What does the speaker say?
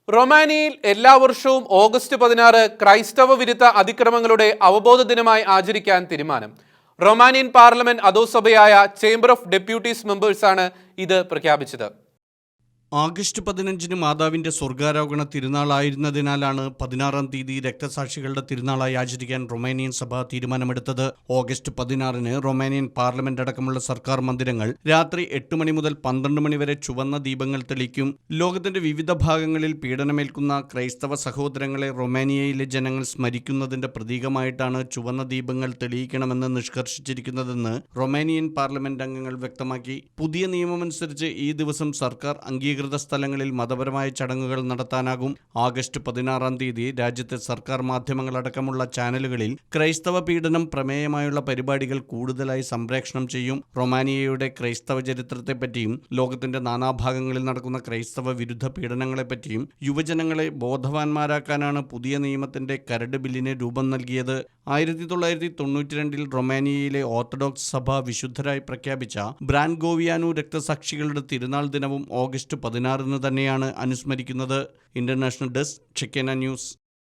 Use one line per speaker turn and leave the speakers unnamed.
റൊമാനിയയിൽ എല്ലാ വർഷവും ഓഗസ്റ്റ് 16 ക്രൈസ്തവ വിരുദ്ധ അതിക്രമങ്ങളുടെ അവബോധ ദിനമായി ആചരിക്കാൻ തീരുമാനം. റൊമാനിയൻ പാർലമെന്റ് അധോസഭയായ ചേംബർ ഓഫ് ഡെപ്യൂട്ടീസ് മെമ്പേഴ്സാണ് ഇത് പ്രഖ്യാപിച്ചത്.
ആഗസ്റ്റ് 15 മാതാവിന്റെ സ്വർഗാരോഹണ തിരുനാളായിരുന്നതിനാലാണ് 16 തീയതി രക്തസാക്ഷികളുടെ തിരുനാളായി ആചരിക്കാൻ റൊമാനിയൻ സഭ തീരുമാനമെടുത്തത്. ഓഗസ്റ്റ് 16 റൊമാനിയൻ പാർലമെന്റ് അടക്കമുള്ള സർക്കാർ മന്ദിരങ്ങൾ രാത്രി 8 മണി മുതൽ 12 മണി വരെ ചുവന്ന ദീപങ്ങൾ തെളിയിക്കും. ലോകത്തിന്റെ വിവിധ ഭാഗങ്ങളിൽ പീഡനമേൽക്കുന്ന ക്രൈസ്തവ സഹോദരങ്ങളെ റൊമാനിയയിലെ ജനങ്ങൾ സ്മരിക്കുന്നതിന്റെ പ്രതീകമായിട്ടാണ് ചുവന്ന ദീപങ്ങൾ തെളിയിക്കണമെന്ന് നിഷ്കർഷിച്ചിരിക്കുന്നതെന്ന് റൊമാനിയൻ പാർലമെന്റ് അംഗങ്ങൾ വ്യക്തമാക്കി. പുതിയ നിയമമനുസരിച്ച് ഈ ദിവസം സർക്കാർ അംഗീകൃത സ്ഥലങ്ങളിൽ മതപരമായ ചടങ്ങുകൾ നടത്താനാകും. ആഗസ്റ്റ് 16 തീയതി രാജ്യത്തെ സർക്കാർ മാധ്യമങ്ങളടക്കമുള്ള ചാനലുകളിൽ ക്രൈസ്തവ പീഡനം പ്രമേയമായുള്ള പരിപാടികൾ കൂടുതലായി സംപ്രേഷണം ചെയ്യും. റൊമാനിയയുടെ ക്രൈസ്തവ ചരിത്രത്തെപ്പറ്റിയും ലോകത്തിന്റെ നാനാഭാഗങ്ങളിൽ നടക്കുന്ന ക്രൈസ്തവ വിരുദ്ധ പീഡനങ്ങളെപ്പറ്റിയും യുവജനങ്ങളെ ബോധവാന്മാരാക്കാനാണ് പുതിയ നിയമത്തിന്റെ കരട് ബില്ലിന് രൂപം നൽകിയത്. 1992 റൊമാനിയയിലെ ഓർത്തഡോക്സ് സഭ വിശുദ്ധരായി പ്രഖ്യാപിച്ച ബ്രാൻഗോവിയാനു രക്തസാക്ഷികളുടെ തിരുനാൾ ദിനവും ഓഗസ്റ്റ് 16 തന്നെയാണ് അനുസ്മരിക്കുന്നത്. International desk, Shekinah news.